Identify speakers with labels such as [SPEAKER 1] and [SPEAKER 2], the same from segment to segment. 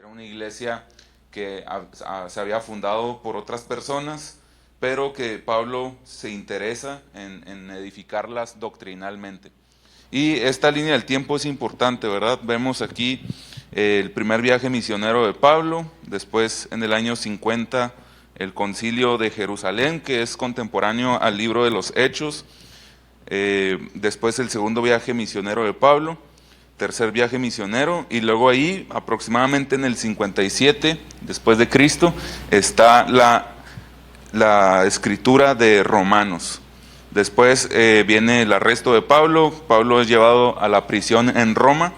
[SPEAKER 1] Era una iglesia que se había fundado por otras personas, pero que Pablo se interesa en edificarlas doctrinalmente. Y esta línea del tiempo es importante, ¿verdad? Vemos aquí el primer viaje misionero de Pablo, después en el año 50 el concilio de Jerusalén, que es contemporáneo al libro de los Hechos, después el segundo viaje misionero de Pablo, tercer viaje misionero, y luego ahí, aproximadamente en el 57 después de Cristo, está la escritura de Romanos. Después viene el arresto de Pablo. Pablo es llevado a la prisión en Roma,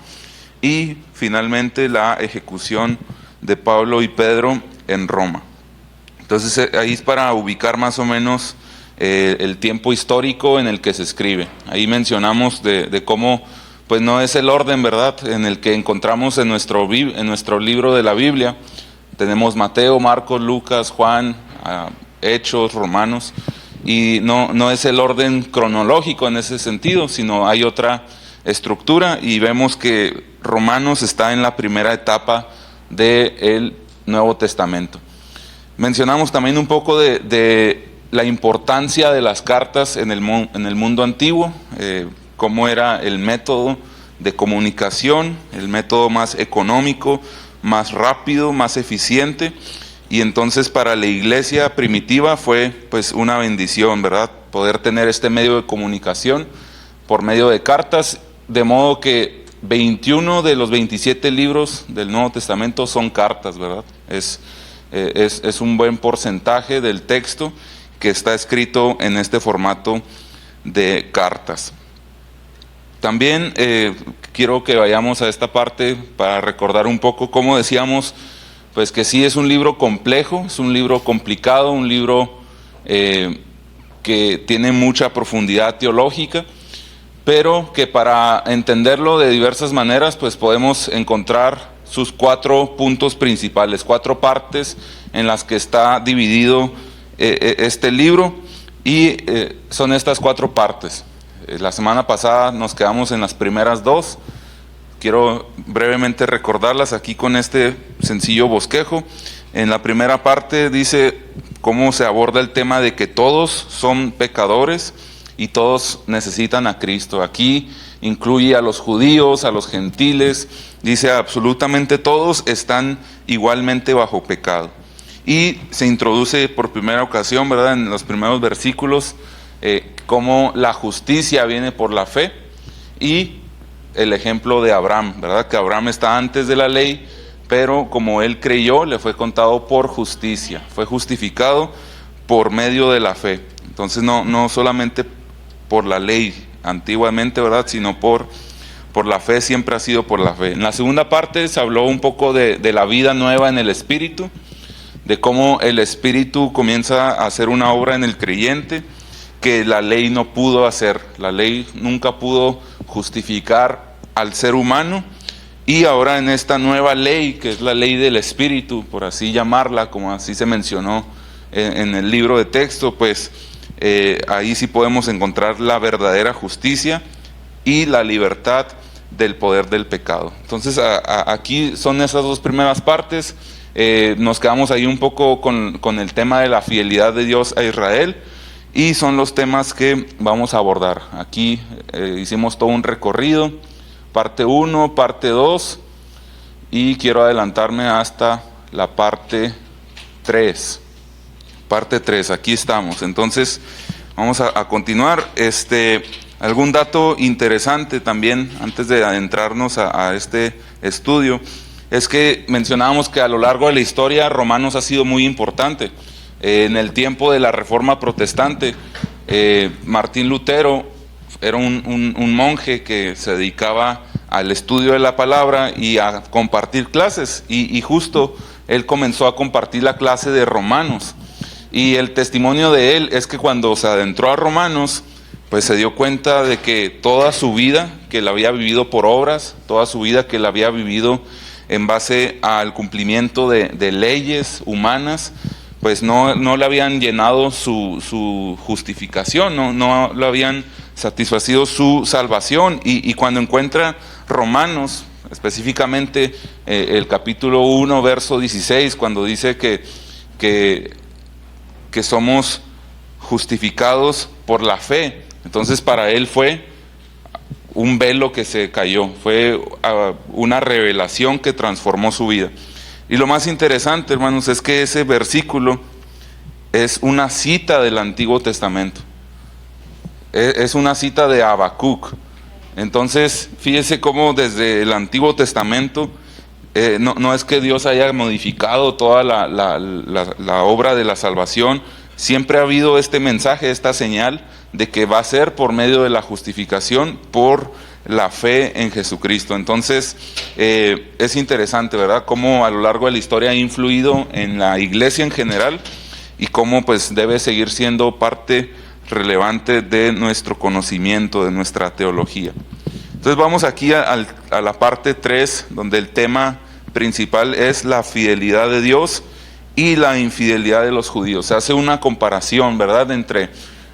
[SPEAKER 1] y finalmente la ejecución de Pablo y Pedro en Roma. Entonces ahí es para ubicar más o menos el tiempo histórico en el que se escribe. Ahí mencionamos de cómo pues no es el orden, ¿verdad?, en el que encontramos en nuestro libro de la Biblia. Tenemos Mateo, Marcos, Lucas, Juan, Hechos, Romanos, y no es el orden cronológico en ese sentido, sino hay otra estructura, y vemos que Romanos está en la primera etapa del Nuevo Testamento. Mencionamos también un poco de la importancia de las cartas en el mundo antiguo, cómo era el método de comunicación, el método más económico, más rápido, más eficiente. Y entonces para la iglesia primitiva fue pues una bendición, ¿verdad?, poder tener este medio de comunicación por medio de cartas, de modo que 21 de los 27 libros del Nuevo Testamento son cartas, ¿verdad? Es un buen porcentaje del texto que está escrito en este formato de cartas. También quiero que vayamos a esta parte para recordar un poco, como decíamos, pues que sí es un libro complejo, es un libro complicado, un libro que tiene mucha profundidad teológica, pero que para entenderlo de diversas maneras, pues podemos encontrar sus 4 puntos principales, 4 partes en las que está dividido este libro, y son estas 4 partes. La semana pasada nos quedamos en las primeras 2. Quiero brevemente recordarlas aquí con este sencillo bosquejo. En la primera parte dice cómo se aborda el tema de que todos son pecadores y todos necesitan a Cristo. Aquí incluye a los judíos, a los gentiles, dice absolutamente todos están igualmente bajo pecado. Y se introduce por primera ocasión, ¿verdad?, en los primeros versículos, cómo la justicia viene por la fe, y el ejemplo de Abraham, ¿verdad?, que Abraham está antes de la ley, pero como él creyó, le fue contado por justicia, fue justificado por medio de la fe. Entonces no solamente por la ley antiguamente, ¿verdad?, sino por la fe, siempre ha sido por la fe. En la segunda parte se habló un poco de la vida nueva en el Espíritu, de cómo el Espíritu comienza a hacer una obra en el creyente que la ley no pudo hacer. La ley nunca pudo justificar al ser humano, y ahora en esta nueva ley, que es la ley del Espíritu, por así llamarla, como así se mencionó en el libro de texto, pues ahí sí podemos encontrar la verdadera justicia y la libertad del poder del pecado. Entonces aquí son esas 2 primeras partes. Nos quedamos ahí un poco con el tema de la fidelidad de Dios a Israel, y son los temas que vamos a abordar. Aquí hicimos todo un recorrido, parte 1, parte 2, y quiero adelantarme hasta la parte 3. Parte 3, aquí estamos. Entonces vamos a continuar. Algún dato interesante también, antes de adentrarnos a este estudio, es que mencionábamos que a lo largo de la historia Romanos ha sido muy importante. En el tiempo de la Reforma Protestante, Martín Lutero era un monje que se dedicaba al estudio de la palabra y a compartir clases, y justo él comenzó a compartir la clase de Romanos, y el testimonio de él es que cuando se adentró a Romanos, pues se dio cuenta de que toda su vida que la había vivido por obras, toda su vida que la había vivido en base al cumplimiento de leyes humanas, pues no le habían llenado su justificación, no le habían satisfacido su salvación. Y cuando encuentra Romanos, específicamente el capítulo 1, verso 16, cuando dice que somos justificados por la fe. Entonces para él fue un velo que se cayó, fue una revelación que transformó su vida. Y lo más interesante, hermanos, es que ese versículo es una cita del Antiguo Testamento. Es una cita de Habacuc. Entonces, fíjese cómo desde el Antiguo Testamento, no es que Dios haya modificado toda la obra de la salvación. Siempre ha habido este mensaje, esta señal de que va a ser por medio de la justificación por la fe en Jesucristo. Entonces, es interesante, ¿verdad?, cómo a lo largo de la historia ha influido en la iglesia en general y cómo pues debe seguir siendo parte relevante de nuestro conocimiento, de nuestra teología. Entonces vamos aquí a la parte 3, donde el tema principal es la fidelidad de Dios y la infidelidad de los judíos. Se hace una comparación, ¿verdad?, entre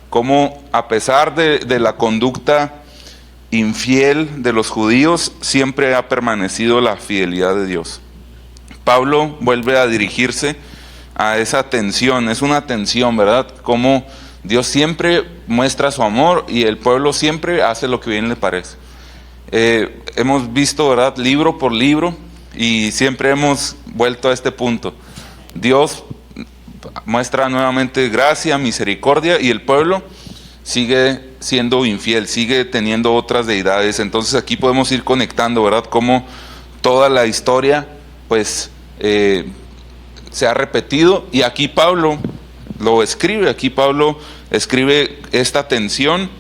[SPEAKER 1] cómo a pesar de la conducta infiel de los judíos, siempre ha permanecido la fidelidad de Dios. Pablo vuelve a dirigirse a esa tensión, es una tensión, ¿verdad?, cómo Dios siempre muestra su amor y el pueblo siempre hace lo que bien le parece. Hemos visto, ¿verdad?, libro por libro, y siempre hemos vuelto a este punto. Dios muestra nuevamente gracia, misericordia, y el pueblo sigue siendo infiel, sigue teniendo otras deidades. Entonces aquí podemos ir conectando, ¿verdad?, cómo toda la historia pues se ha repetido, y aquí Pablo lo escribe, esta tensión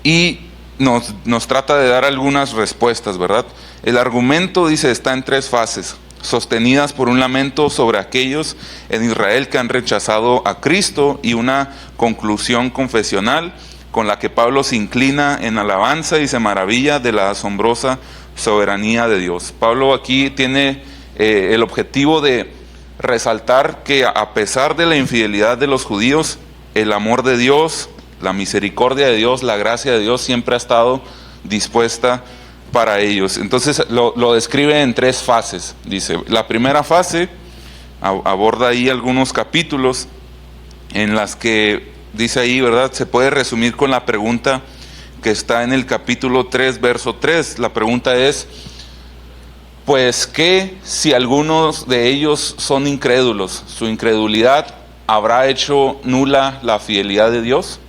[SPEAKER 1] y nos trata de dar algunas respuestas, ¿verdad? El argumento, dice, está en 3 fases, sostenidas por un lamento sobre aquellos en Israel que han rechazado a Cristo, y una conclusión confesional con la que Pablo se inclina en alabanza y se maravilla de la asombrosa soberanía de Dios. Pablo aquí tiene el objetivo de resaltar que a pesar de la infidelidad de los judíos, el amor de Dios, la misericordia de Dios, la gracia de Dios siempre ha estado dispuesta para ellos. Entonces lo describe en 3 fases. Dice, la primera fase aborda ahí algunos capítulos en las que dice ahí, ¿verdad?, se puede resumir con la pregunta que está en el capítulo 3, verso 3. La pregunta es, pues, ¿qué si algunos de ellos son incrédulos? ¿Su incredulidad habrá hecho nula la fidelidad de Dios?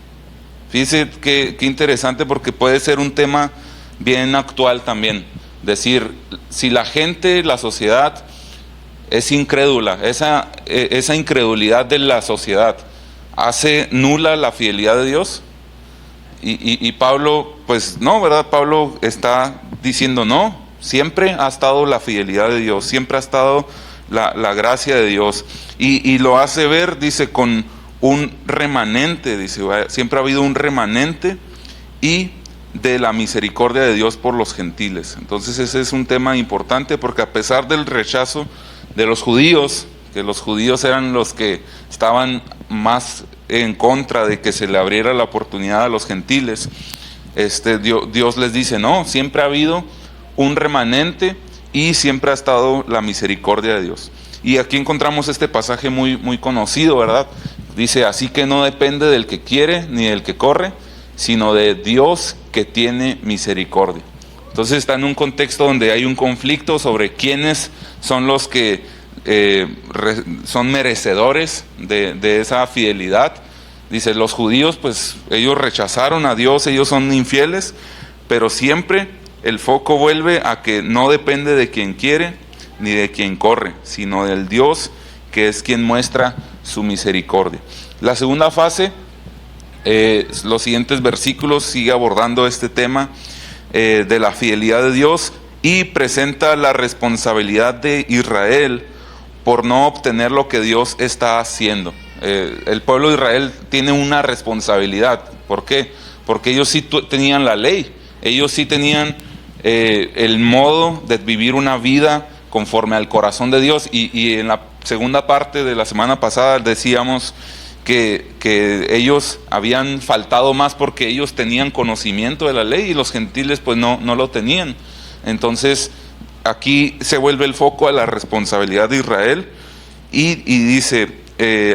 [SPEAKER 1] Fíjese qué interesante, porque puede ser un tema bien actual también. Decir, si la gente, la sociedad es incrédula, esa incredulidad de la sociedad hace nula la fidelidad de Dios. Y Pablo, pues no, ¿verdad? Pablo está diciendo no, siempre ha estado la fidelidad de Dios, siempre ha estado la gracia de Dios. Y lo hace ver, dice, con un remanente, dice, siempre ha habido un remanente y de la misericordia de Dios por los gentiles. Entonces ese es un tema importante, porque a pesar del rechazo de los judíos, que los judíos eran los que estaban más en contra de que se le abriera la oportunidad a los gentiles, Dios les dice, no, siempre ha habido un remanente y siempre ha estado la misericordia de Dios. Y aquí encontramos este pasaje muy, muy conocido, ¿verdad? Dice, así que no depende del que quiere ni del que corre, sino de Dios que tiene misericordia. Entonces está en un contexto donde hay un conflicto sobre quiénes son los que son merecedores de esa fidelidad. Dice, los judíos, pues ellos rechazaron a Dios, ellos son infieles, pero siempre el foco vuelve a que no depende de quien quiere ni de quien corre, sino del Dios que es quien muestra su misericordia. La segunda fase, los siguientes versículos, sigue abordando este tema de la fidelidad de Dios y presenta la responsabilidad de Israel por no obtener lo que Dios está haciendo. El pueblo de Israel tiene una responsabilidad. ¿Por qué? Porque ellos sí tenían la ley, ellos sí tenían el modo de vivir una vida conforme al corazón de Dios, y en la segunda parte de la semana pasada decíamos que ellos habían faltado más porque ellos tenían conocimiento de la ley y los gentiles pues no lo tenían. Entonces aquí se vuelve el foco a la responsabilidad de Israel y dice,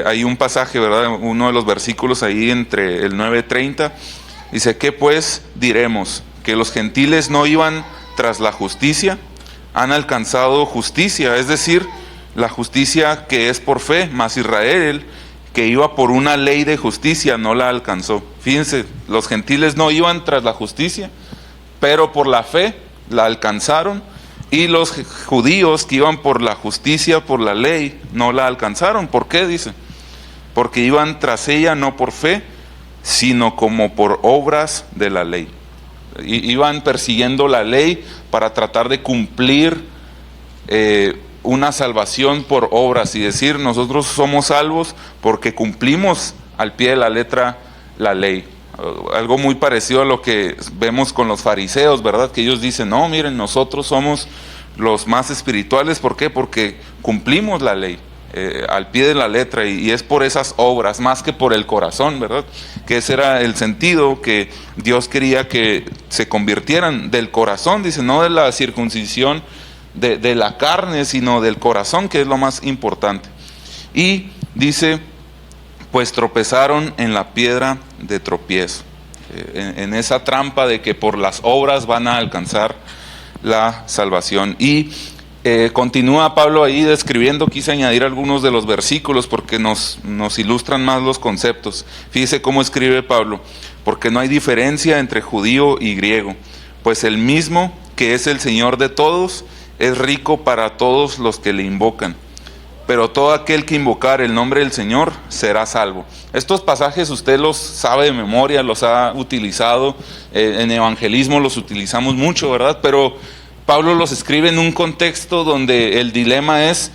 [SPEAKER 1] hay un pasaje, ¿verdad? Uno de los versículos ahí entre el 9:30, dice, ¿qué pues diremos? ¿Que los gentiles no iban tras la justicia? Han alcanzado justicia, es decir, la justicia que es por fe, mas Israel, que iba por una ley de justicia, no la alcanzó. Fíjense, los gentiles no iban tras la justicia, pero por la fe la alcanzaron, y los judíos que iban por la justicia, por la ley, no la alcanzaron. ¿Por qué? Dice, porque iban tras ella no por fe, sino como por obras de la ley. Iban persiguiendo la ley para tratar de cumplir una salvación por obras y decir, nosotros somos salvos porque cumplimos al pie de la letra la ley. Algo muy parecido a lo que vemos con los fariseos, ¿verdad? Que ellos dicen, no, miren, nosotros somos los más espirituales. ¿Por qué? Porque cumplimos la ley al pie de la letra, y es por esas obras, más que por el corazón, ¿verdad? Que ese era el sentido que Dios quería que se convirtieran del corazón, dice, no de la circuncisión de la carne, sino del corazón, que es lo más importante. Y dice, pues tropezaron en la piedra de tropiezo, en esa trampa de que por las obras van a alcanzar la salvación. Y continúa Pablo ahí describiendo, quise añadir algunos de los versículos porque nos ilustran más los conceptos. Fíjese cómo escribe Pablo, porque no hay diferencia entre judío y griego, pues el mismo que es el Señor de todos, es rico para todos los que le invocan. Pero todo aquel que invocar el nombre del Señor será salvo. Estos pasajes usted los sabe de memoria, los ha utilizado, en evangelismo los utilizamos mucho, ¿verdad? Pero Pablo los escribe en un contexto donde el dilema es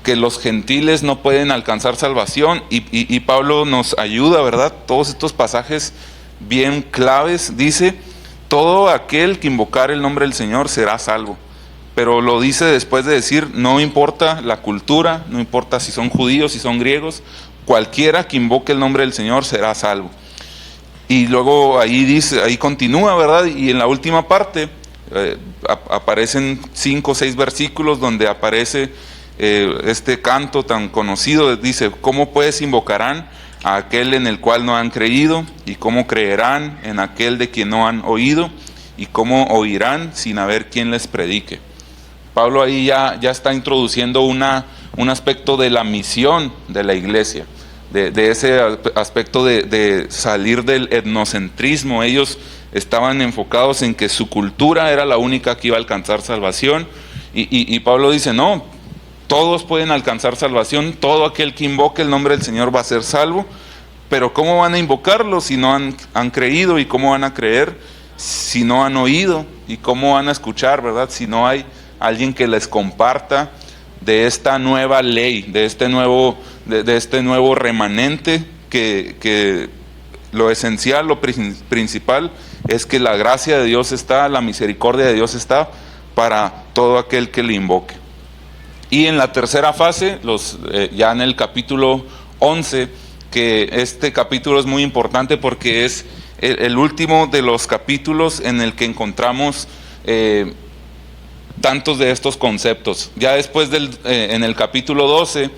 [SPEAKER 1] que los gentiles no pueden alcanzar salvación, y Pablo nos ayuda, ¿verdad? Todos estos pasajes bien claves, dice, todo aquel que invocar el nombre del Señor será salvo. Pero lo dice después de decir, no importa la cultura, no importa si son judíos, si son griegos, cualquiera que invoque el nombre del Señor será salvo. Y luego ahí dice, ahí continúa, ¿verdad? Y en la última parte aparecen 5 o 6 versículos donde aparece este canto tan conocido. Dice, ¿cómo pues invocarán a aquel en el cual no han creído? ¿Y cómo creerán en aquel de quien no han oído? ¿Y cómo oirán sin haber quien les predique? Pablo ahí ya está introduciendo un aspecto de la misión de la iglesia, de ese aspecto de salir del etnocentrismo. Ellos estaban enfocados en que su cultura era la única que iba a alcanzar salvación, y Pablo dice, no, todos pueden alcanzar salvación, todo aquel que invoque el nombre del Señor va a ser salvo, pero ¿cómo van a invocarlo si no han creído? ¿Y cómo van a creer si no han oído? ¿Y cómo van a escuchar, verdad, si no hay alguien que les comparta de esta nueva ley, de este nuevo remanente, que lo esencial, lo principal es que la gracia de Dios está, la misericordia de Dios está para todo aquel que le invoque. Y en la tercera fase, ya en el capítulo 11, que este capítulo es muy importante porque es el último de los capítulos en el que encontramos tantos de estos conceptos. Ya después en el capítulo 12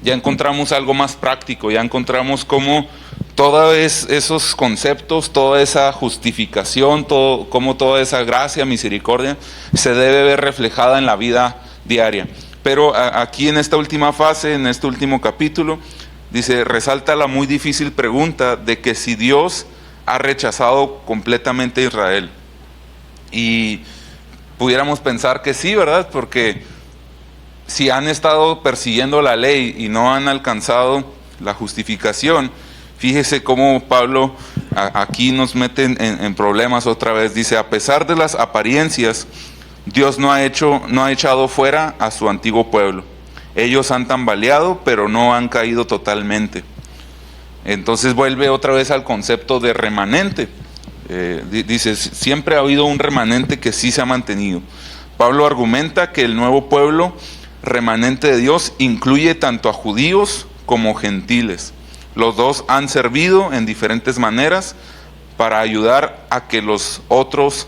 [SPEAKER 1] ya encontramos algo más práctico, ya encontramos cómo todos esos conceptos, toda esa justificación, cómo toda esa gracia, misericordia se debe ver reflejada en la vida diaria. Pero aquí en esta última fase, en este último capítulo, dice, resalta la muy difícil pregunta de que si Dios ha rechazado completamente a Israel. Y pudiéramos pensar que sí, ¿verdad? Porque si han estado persiguiendo la ley y no han alcanzado la justificación, fíjese cómo Pablo aquí nos mete en problemas otra vez. Dice, a pesar de las apariencias, Dios no ha echado fuera a su antiguo pueblo. Ellos han tambaleado, pero no han caído totalmente. Entonces vuelve otra vez al concepto de remanente. Dice, siempre ha habido un remanente que sí se ha mantenido. Pablo argumenta que el nuevo pueblo remanente de Dios incluye tanto a judíos como gentiles. Los dos han servido en diferentes maneras para ayudar a que los otros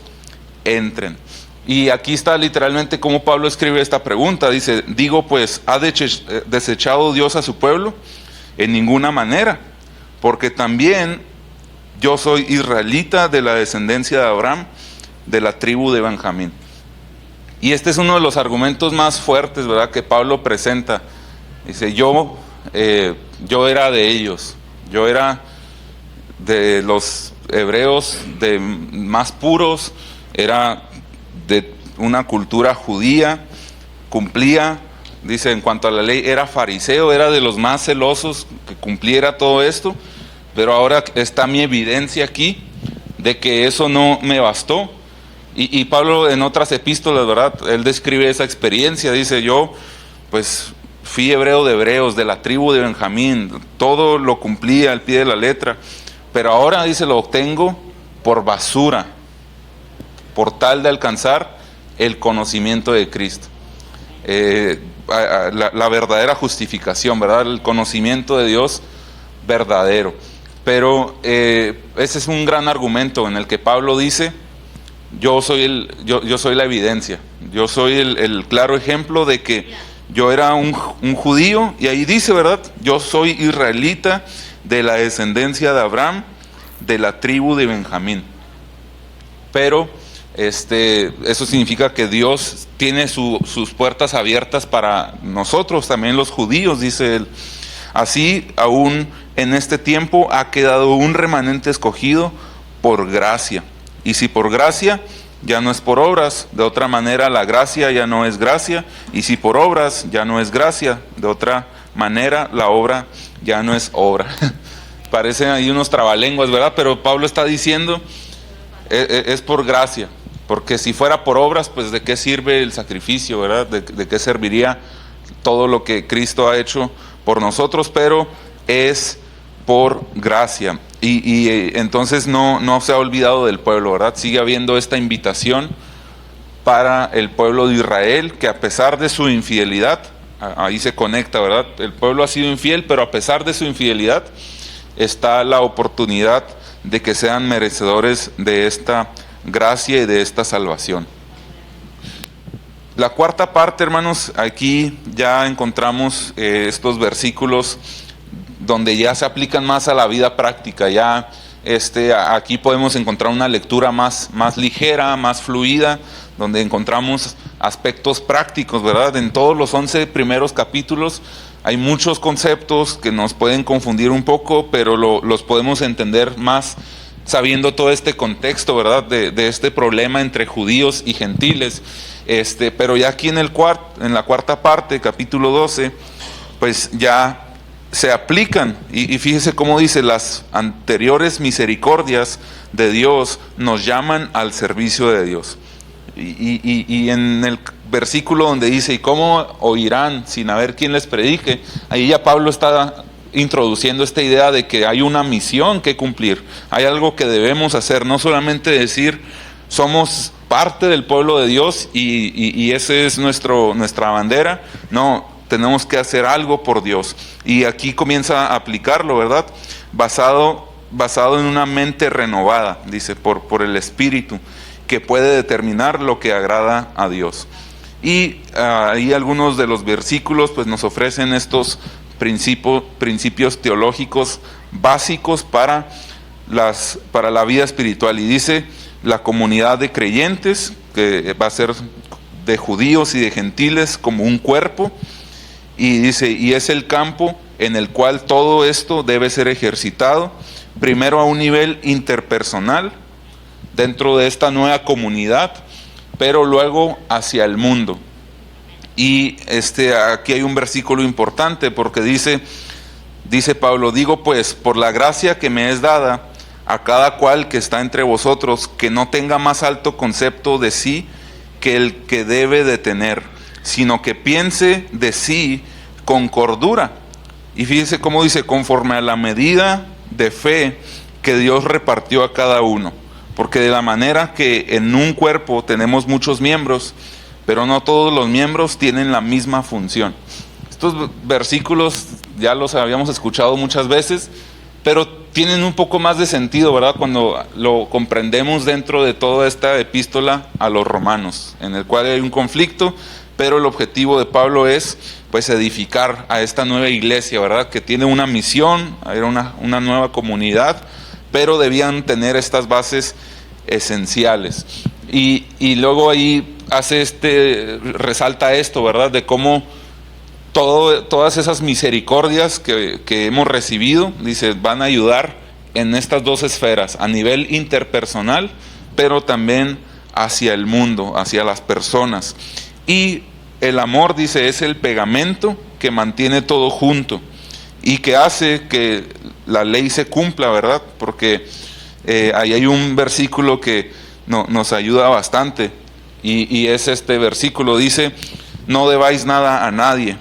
[SPEAKER 1] entren. Y aquí está literalmente cómo Pablo escribe esta pregunta. Dice, digo pues, ¿ha desechado Dios a su pueblo? En ninguna manera, porque también yo soy israelita de la descendencia de Abraham, de la tribu de Benjamín. Y este es uno de los argumentos más fuertes, ¿verdad?, que Pablo presenta. Dice, yo era de ellos, yo era de los hebreos más puros, era de una cultura judía, cumplía, dice, en cuanto a la ley, era fariseo, era de los más celosos que cumpliera todo esto, pero ahora está mi evidencia aquí de que eso no me bastó. Y Pablo en otras epístolas, ¿verdad?, él describe esa experiencia, dice, yo pues fui hebreo de hebreos, de la tribu de Benjamín, todo lo cumplía al pie de la letra, pero ahora, dice, lo obtengo por basura, por tal de alcanzar el conocimiento de Cristo. La verdadera justificación, ¿verdad?, el conocimiento de Dios verdadero. Pero ese es un gran argumento en el que Pablo dice, yo soy la evidencia, yo soy el claro ejemplo de que yo era un judío, y ahí dice, ¿verdad?, yo soy israelita de la descendencia de Abraham, de la tribu de Benjamín. Pero eso significa que Dios tiene sus puertas abiertas para nosotros, también los judíos, dice él. Así, aún en este tiempo ha quedado un remanente escogido por gracia. Y si por gracia, ya no es por obras. De otra manera, la gracia ya no es gracia. Y si por obras, ya no es gracia. De otra manera, la obra ya no es obra. Parecen ahí unos trabalenguas, ¿verdad? Pero Pablo está diciendo, es por gracia. Porque si fuera por obras, pues ¿de qué sirve el sacrificio, verdad? ¿De qué serviría todo lo que Cristo ha hecho por nosotros? Pero es por gracia. Y entonces no se ha olvidado del pueblo, ¿verdad? Sigue habiendo esta invitación para el pueblo de Israel, que a pesar de su infidelidad, ahí se conecta, ¿verdad? El pueblo ha sido infiel, pero a pesar de su infidelidad, está la oportunidad de que sean merecedores de esta gracia y de esta salvación. La cuarta parte, hermanos, aquí ya encontramos estos versículos donde ya se aplican más a la vida práctica. Ya aquí podemos encontrar una lectura más ligera, más fluida, donde encontramos aspectos prácticos, ¿verdad? En todos los 11 primeros capítulos hay muchos conceptos que nos pueden confundir un poco, pero los podemos entender más sabiendo todo este contexto, ¿verdad?, de este problema entre judíos y gentiles. Pero ya aquí en la cuarta parte, capítulo 12, pues ya se aplican, y fíjese cómo dice, las anteriores misericordias de Dios nos llaman al servicio de Dios. Y en el versículo donde dice, ¿y cómo oirán sin haber quien les predique? Ahí ya Pablo está introduciendo esta idea de que hay una misión que cumplir, hay algo que debemos hacer, no solamente decir, somos parte del pueblo de Dios y ese es nuestra bandera. No, tenemos que hacer algo por Dios. Y aquí comienza a aplicarlo, ¿verdad? Basado en una mente renovada, dice, por el Espíritu, que puede determinar lo que agrada a Dios. Y ahí algunos de los versículos pues nos ofrecen estos principios teológicos básicos para la vida espiritual. Y dice, la comunidad de creyentes, que va a ser de judíos y de gentiles como un cuerpo, y dice, y es el campo en el cual todo esto debe ser ejercitado, primero a un nivel interpersonal, dentro de esta nueva comunidad, pero luego hacia el mundo. Y aquí hay un versículo importante, porque dice Pablo, digo pues, por la gracia que me es dada, a cada cual que está entre vosotros, que no tenga más alto concepto de sí que el que debe de tener, sino que piense de sí con cordura. Y fíjese cómo dice, conforme a la medida de fe que Dios repartió a cada uno. Porque de la manera que en un cuerpo tenemos muchos miembros, pero no todos los miembros tienen la misma función. Estos versículos ya los habíamos escuchado muchas veces, pero tienen un poco más de sentido, ¿verdad? Cuando lo comprendemos dentro de toda esta epístola a los romanos, en el cual hay un conflicto, pero el objetivo de Pablo es pues edificar a esta nueva iglesia, ¿verdad? Que tiene una misión, era una nueva comunidad, pero debían tener estas bases esenciales. Y luego ahí resalta esto, ¿verdad? De cómo todas esas misericordias que hemos recibido, dice, van a ayudar en estas dos esferas, a nivel interpersonal, pero también hacia el mundo, hacia las personas. Y el amor, dice, es el pegamento que mantiene todo junto y que hace que la ley se cumpla, ¿verdad? Porque ahí hay un versículo que nos ayuda bastante, y es este versículo, dice: no debáis nada a nadie,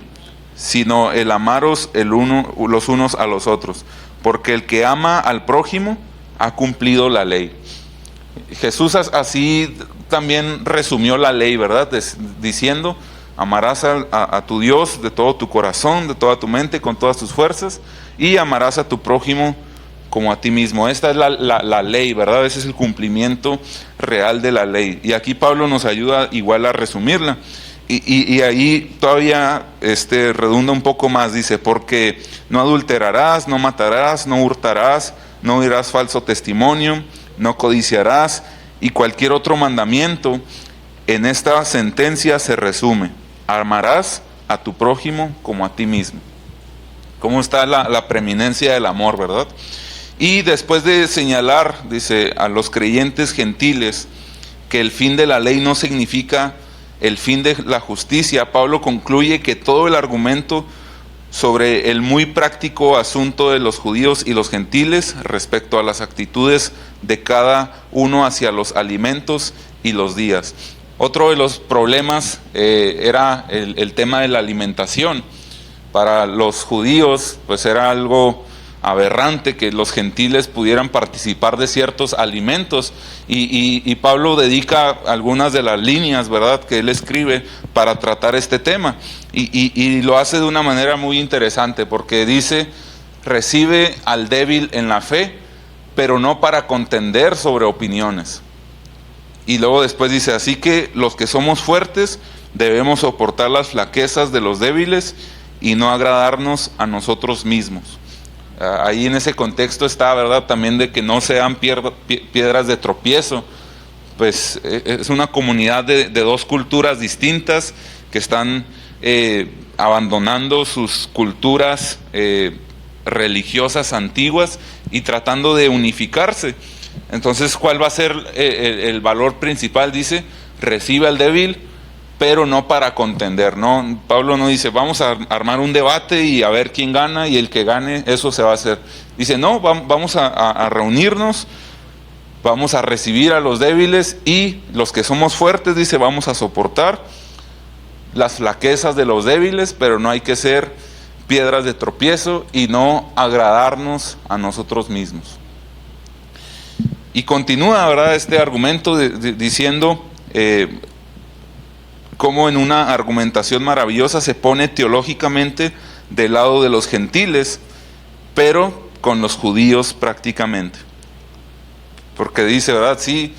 [SPEAKER 1] sino el amaros los unos a los otros, porque el que ama al prójimo ha cumplido la ley. Jesús así también resumió la ley, ¿verdad? Diciendo: amarás a tu Dios de todo tu corazón, de toda tu mente, con todas tus fuerzas, y amarás a tu prójimo como a ti mismo. Esta es la ley, ¿verdad? Ese es el cumplimiento real de la ley. Y aquí Pablo nos ayuda igual a resumirla. Y ahí todavía redunda un poco más, dice: porque no adulterarás, no matarás, no hurtarás, no dirás falso testimonio, no codiciarás, y cualquier otro mandamiento. En esta sentencia se resume: amarás a tu prójimo como a ti mismo. ¿Cómo está la preeminencia del amor, verdad? Y después de señalar, dice, a los creyentes gentiles que el fin de la ley no significa el fin de la justicia, Pablo concluye que todo el argumento sobre el muy práctico asunto de los judíos y los gentiles respecto a las actitudes de cada uno hacia los alimentos y los días. Otro de los problemas era el tema de la alimentación. Para los judíos pues era algo aberrante que los gentiles pudieran participar de ciertos alimentos, y Pablo dedica algunas de las líneas, ¿verdad?, que él escribe para tratar este tema, y lo hace de una manera muy interesante, porque dice: recibe al débil en la fe, pero no para contender sobre opiniones. Y luego después dice: así que los que somos fuertes debemos soportar las flaquezas de los débiles y no agradarnos a nosotros mismos. Ahí en ese contexto está, ¿verdad?, también de que no sean piedras de tropiezo. Pues es una comunidad de dos culturas distintas que están abandonando sus culturas religiosas antiguas y tratando de unificarse. Entonces, ¿cuál va a ser el valor principal? Dice: recibe al débil, pero no para contender, ¿no? Pablo no dice: vamos a armar un debate y a ver quién gana, y el que gane, eso se va a hacer. Dice: no, vamos a reunirnos, vamos a recibir a los débiles, y los que somos fuertes, dice, vamos a soportar las flaquezas de los débiles, pero no hay que ser piedras de tropiezo y no agradarnos a nosotros mismos. Y continúa, ¿verdad?, este argumento diciendo cómo en una argumentación maravillosa se pone teológicamente del lado de los gentiles, pero con los judíos prácticamente. Porque dice, ¿verdad?, sí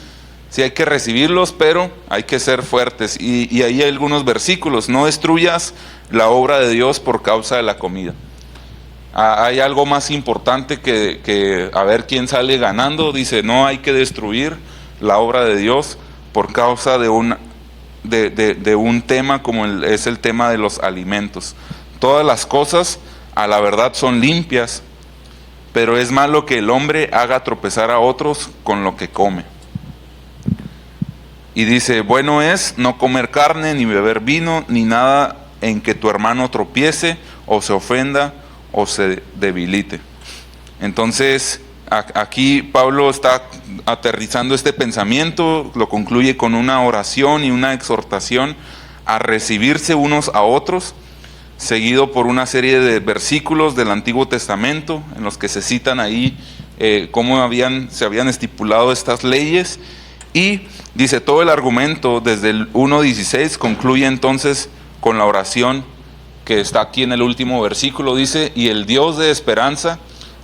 [SPEAKER 1] hay que recibirlos, pero hay que ser fuertes. Y ahí hay algunos versículos: no destruyas la obra de Dios por causa de la comida. Hay algo más importante que a ver quién sale ganando. Dice: no hay que destruir la obra de Dios por causa de un tema como es el tema de los alimentos. Todas las cosas a la verdad son limpias, pero es malo que el hombre haga tropezar a otros con lo que come. Y dice: bueno es no comer carne, ni beber vino, ni nada en que tu hermano tropiece, o se ofenda, o se debilite. Entonces, aquí Pablo está aterrizando este pensamiento, lo concluye con una oración y una exhortación a recibirse unos a otros, seguido por una serie de versículos del Antiguo Testamento en los que se citan ahí cómo se habían estipulado estas leyes. Y dice, todo el argumento desde el 1:16 concluye entonces con la oración que está aquí en el último versículo. Dice: y el Dios de esperanza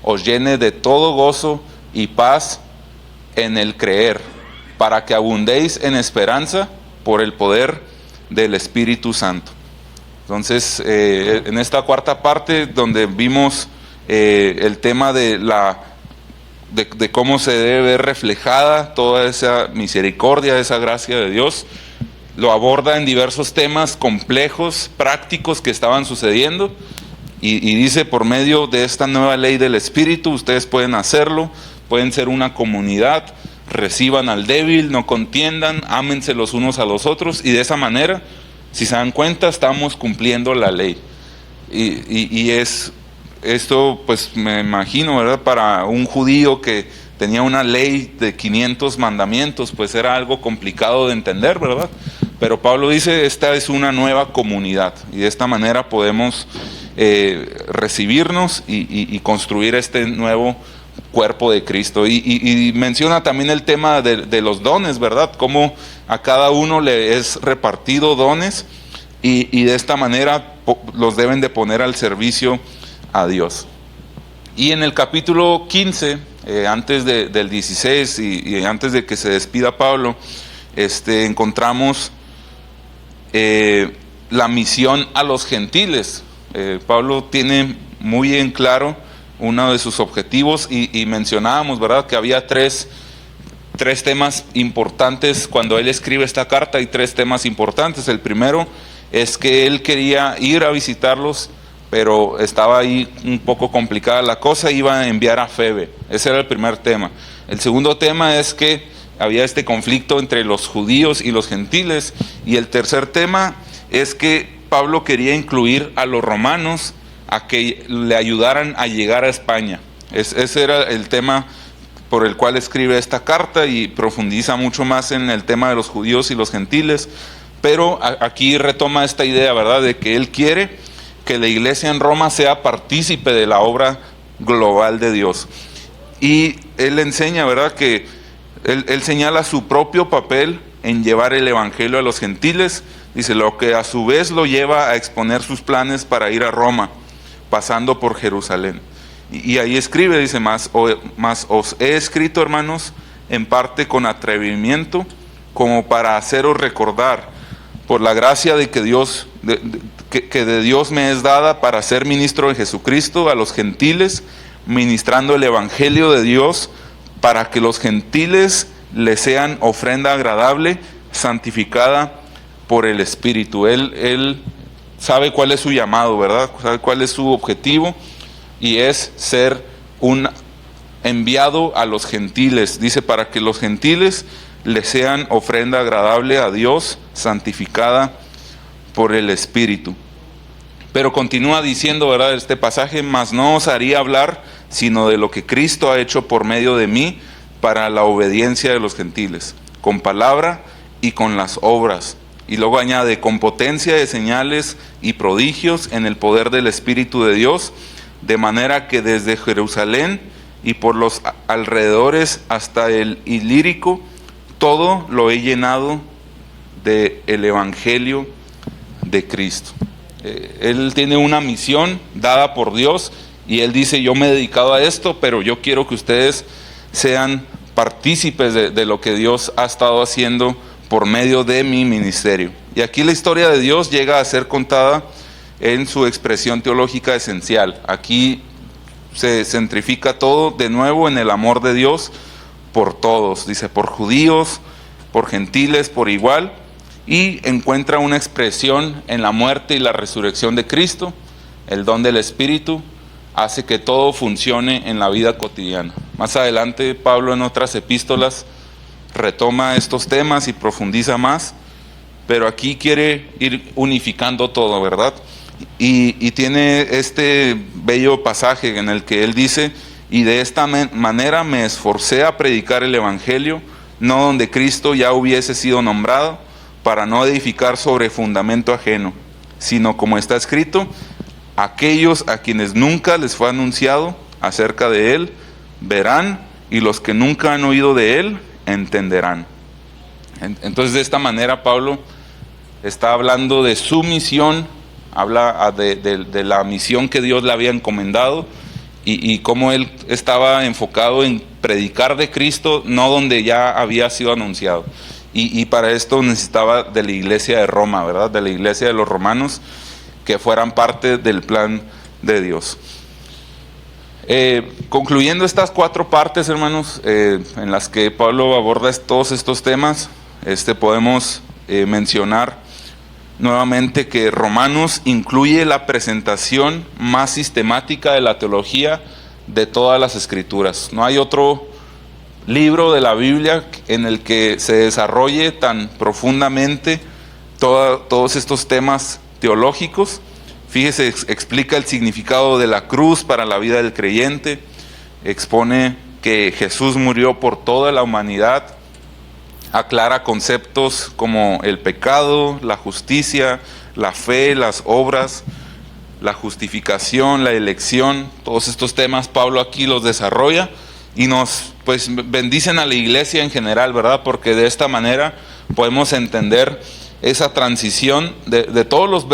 [SPEAKER 1] os llene de todo gozo y paz en el creer, para que abundéis en esperanza por el poder del Espíritu Santo. Entonces, en esta cuarta parte, donde vimos el tema de cómo se debe ver reflejada toda esa misericordia, esa gracia de Dios, lo aborda en diversos temas complejos, prácticos que estaban sucediendo, y dice: por medio de esta nueva ley del Espíritu, ustedes pueden hacerlo, pueden ser una comunidad, reciban al débil, no contiendan, ámense los unos a los otros, y de esa manera, si se dan cuenta, estamos cumpliendo la ley. Y esto, pues me imagino, ¿verdad? Para un judío que tenía una ley de 500 mandamientos, pues era algo complicado de entender, ¿verdad? Pero Pablo dice: esta es una nueva comunidad, y de esta manera podemos recibirnos y construir este nuevo cuerpo de Cristo. Y menciona también el tema de los dones, ¿verdad? Cómo a cada uno le es repartido dones, y de esta manera los deben de poner al servicio a Dios. Y en el capítulo 15, antes del 16 y antes de que se despida Pablo, encontramos la misión a los gentiles. Pablo tiene muy en claro uno de sus objetivos, y mencionábamos, ¿verdad?, que había tres temas importantes cuando él escribe esta carta. Hay tres temas importantes. El primero es que él quería ir a visitarlos, pero estaba ahí un poco complicada la cosa, iba a enviar a Febe. Ese era el primer tema. El segundo tema es que había este conflicto entre los judíos y los gentiles. Y el tercer tema es que Pablo quería incluir a los romanos a que le ayudaran a llegar a España. Ese era el tema por el cual escribe esta carta, y profundiza mucho más en el tema de los judíos y los gentiles. Pero aquí retoma esta idea, ¿verdad?, de que él quiere que la iglesia en Roma sea partícipe de la obra global de Dios. Y él enseña, ¿verdad?, que él señala su propio papel en llevar el evangelio a los gentiles. Dice: lo que a su vez lo lleva a exponer sus planes para ir a Roma, pasando por Jerusalén. Y ahí escribe, dice: más os he escrito, hermanos, en parte con atrevimiento, como para haceros recordar, por la gracia de que Dios, que de Dios me es dada, para ser ministro de Jesucristo a los gentiles, ministrando el evangelio de Dios, para que los gentiles le sean ofrenda agradable, santificada por el Espíritu. Él sabe cuál es su llamado, ¿verdad? Sabe cuál es su objetivo, y es ser un enviado a los gentiles. Dice: para que los gentiles le sean ofrenda agradable a Dios, santificada por el Espíritu. Pero continúa diciendo, ¿verdad?, este pasaje: mas no os haría hablar sino de lo que Cristo ha hecho por medio de mí para la obediencia de los gentiles, con palabra y con las obras. Y luego añade: con potencia de señales y prodigios en el poder del Espíritu de Dios, de manera que desde Jerusalén y por los alrededores hasta el Ilírico, todo lo he llenado del evangelio de Cristo. Él tiene una misión dada por Dios, y él dice: yo me he dedicado a esto, pero yo quiero que ustedes sean partícipes de lo que Dios ha estado haciendo por medio de mi ministerio. Y aquí la historia de Dios llega a ser contada en su expresión teológica esencial. Aquí se centrifica todo de nuevo en el amor de Dios por todos. Dice: por judíos, por gentiles, por igual. Y encuentra una expresión en la muerte y la resurrección de Cristo. El don del Espíritu hace que todo funcione en la vida cotidiana. Más adelante Pablo, en otras epístolas, retoma estos temas y profundiza más, pero aquí quiere ir unificando todo, ¿verdad? Y tiene este bello pasaje en el que él dice: y de esta manera me esforcé a predicar el evangelio, no donde Cristo ya hubiese sido nombrado, para no edificar sobre fundamento ajeno, sino como está escrito: aquellos a quienes nunca les fue anunciado acerca de él, verán, y los que nunca han oído de él, entenderán. Entonces, de esta manera Pablo está hablando de su misión, habla de la misión que Dios le había encomendado, y cómo él estaba enfocado en predicar de Cristo, no donde ya había sido anunciado. Y para esto necesitaba de la iglesia de Roma, ¿verdad? De la iglesia de los romanos, que fueran parte del plan de Dios. Concluyendo estas 4 partes, hermanos, en las que Pablo aborda todos estos temas, podemos mencionar nuevamente que Romanos incluye la presentación más sistemática de la teología de todas las escrituras. No hay otro libro de la Biblia en el que se desarrolle tan profundamente todos estos temas teológicos. Fíjese, explica el significado de la cruz para la vida del creyente, expone que Jesús murió por toda la humanidad, aclara conceptos como el pecado, la justicia, la fe, las obras, la justificación, la elección. Todos estos temas Pablo aquí los desarrolla y nos bendicen a la iglesia en general, ¿verdad? Porque de esta manera podemos entender esa transición de todos los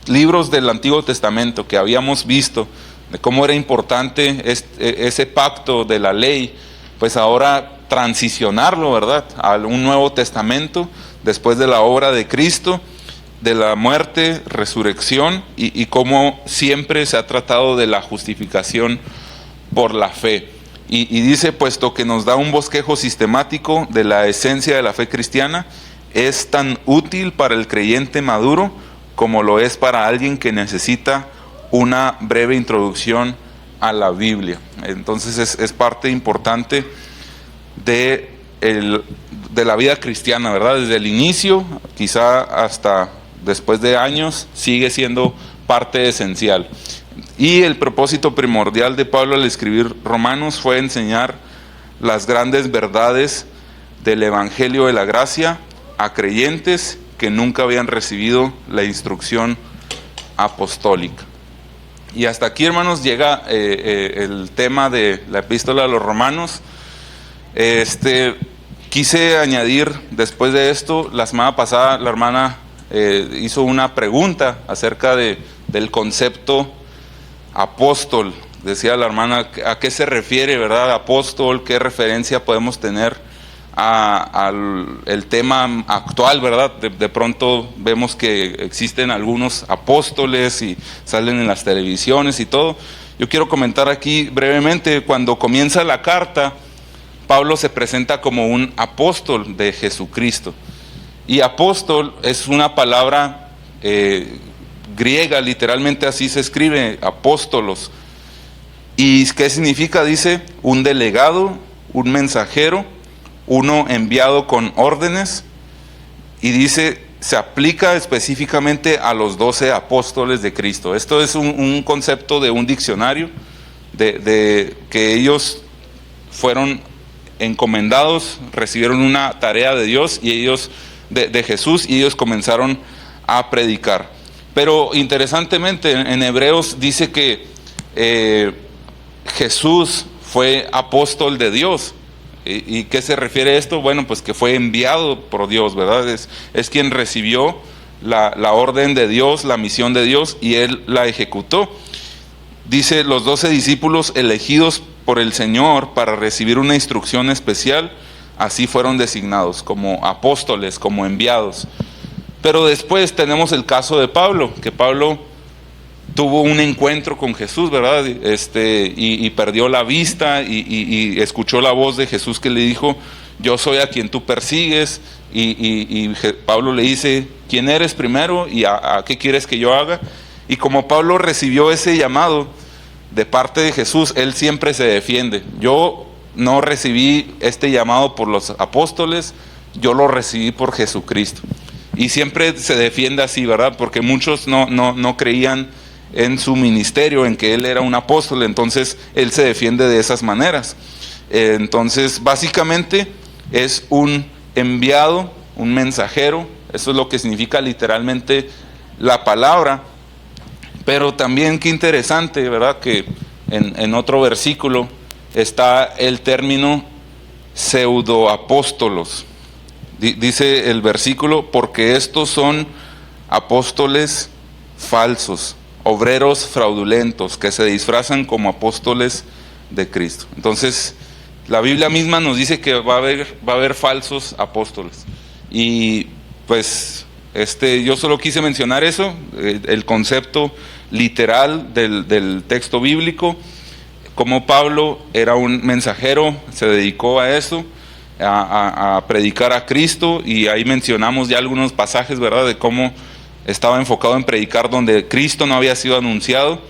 [SPEAKER 1] libros del Antiguo Testamento que habíamos visto, de cómo era importante ese pacto de la ley, pues ahora transicionarlo, ¿verdad?, a un Nuevo Testamento después de la obra de Cristo, de la muerte, resurrección y cómo siempre se ha tratado de la justificación por la fe. Y dice, puesto que nos da un bosquejo sistemático de la esencia de la fe cristiana, es tan útil para el creyente maduro como lo es para alguien que necesita una breve introducción a la Biblia. Entonces es parte importante de la vida cristiana, ¿verdad? Desde el inicio, quizá hasta después de años, sigue siendo parte esencial. Y el propósito primordial de Pablo al escribir Romanos fue enseñar las grandes verdades del Evangelio de la Gracia a creyentes que nunca habían recibido la instrucción apostólica. Y hasta aquí, hermanos, llega el tema de la epístola a los Romanos. Quise añadir después de esto, la semana pasada la hermana hizo una pregunta acerca del concepto apóstol. Decía la hermana, ¿a qué se refiere, verdad, apóstol? ¿Qué referencia podemos tener al tema actual, verdad? De pronto vemos que existen algunos apóstoles y salen en las televisiones y todo. Yo quiero comentar aquí brevemente, cuando comienza la carta, Pablo se presenta como un apóstol de Jesucristo. Y apóstol es una palabra griega, literalmente así se escribe, apóstolos. ¿Y qué significa? Dice, un delegado, un mensajero, uno enviado con órdenes, y dice, se aplica específicamente a los 12 apóstoles de Cristo. Esto es un concepto de un diccionario, de que ellos fueron encomendados, recibieron una tarea de Dios y ellos de Jesús, y ellos comenzaron a predicar. Pero interesantemente en Hebreos dice que Jesús fue apóstol de Dios. ¿Y qué se refiere a esto? Bueno, pues que fue enviado por Dios, ¿verdad? Es quien recibió la orden de Dios, la misión de Dios, y él la ejecutó. Dice, los 12 discípulos elegidos por el Señor para recibir una instrucción especial, así fueron designados como apóstoles, como enviados. Pero después tenemos el caso de Pablo, que Pablo tuvo un encuentro con Jesús, ¿verdad? Y perdió la vista y escuchó la voz de Jesús que le dijo, yo soy a quien tú persigues, y Pablo le dice, ¿quién eres primero? ¿Y a qué quieres que yo haga? Y como Pablo recibió ese llamado de parte de Jesús, él siempre se defiende. Yo no recibí este llamado por los apóstoles, yo lo recibí por Jesucristo. Y siempre se defiende así, ¿verdad? Porque muchos no creían en su ministerio, en que él era un apóstol, entonces él se defiende de esas maneras. Entonces, básicamente es un enviado, un mensajero, eso es lo que significa literalmente la palabra. Pero también qué interesante, ¿verdad? Que en otro versículo está el término pseudoapóstolos. Dice el versículo, porque estos son apóstoles falsos. obreros fraudulentos que se disfrazan como apóstoles de Cristo. Entonces, la Biblia misma nos dice que va a haber falsos apóstoles. Y pues yo solo quise mencionar eso, el concepto literal del texto bíblico, como Pablo era un mensajero, se dedicó a eso, a predicar a Cristo, y ahí mencionamos ya algunos pasajes, ¿verdad?, de cómo estaba enfocado en predicar donde Cristo no había sido anunciado,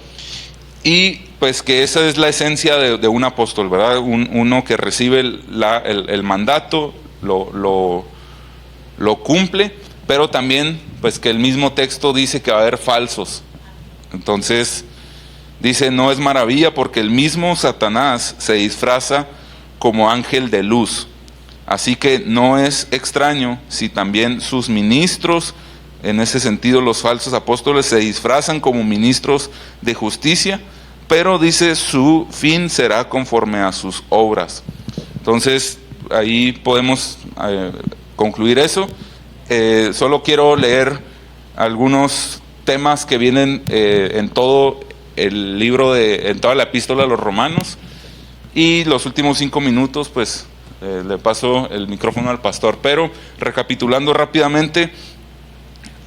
[SPEAKER 1] y pues que esa es la esencia de un apóstol, ¿verdad? Uno que recibe el mandato, lo cumple, pero también pues que el mismo texto dice que va a haber falsos. Entonces dice, no es maravilla porque el mismo Satanás se disfraza como ángel de luz. Así que no es extraño si también sus ministros, en ese sentido los falsos apóstoles, se disfrazan como ministros de justicia, pero dice su fin será conforme a sus obras. Entonces ahí podemos concluir eso. Solo quiero leer algunos temas que vienen en todo el libro, en toda la epístola a los Romanos, y los últimos 5 minutos pues le paso el micrófono al pastor. Pero recapitulando rápidamente,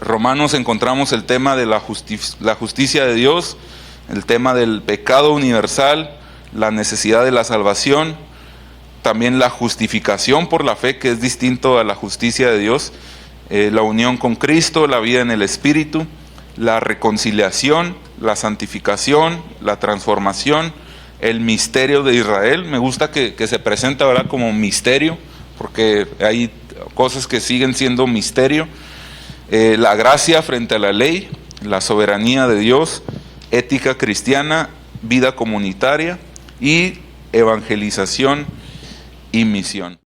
[SPEAKER 1] Romanos encontramos el tema de la justicia de Dios, el tema del pecado universal, la necesidad de la salvación, también la justificación por la fe, que es distinto a la justicia de Dios, la unión con Cristo, la vida en el Espíritu, la reconciliación, la santificación, la transformación, el misterio de Israel. Me gusta que se presenta ahora como misterio, porque hay cosas que siguen siendo misterio. La gracia frente a la ley, la soberanía de Dios, ética cristiana, vida comunitaria y evangelización y misión.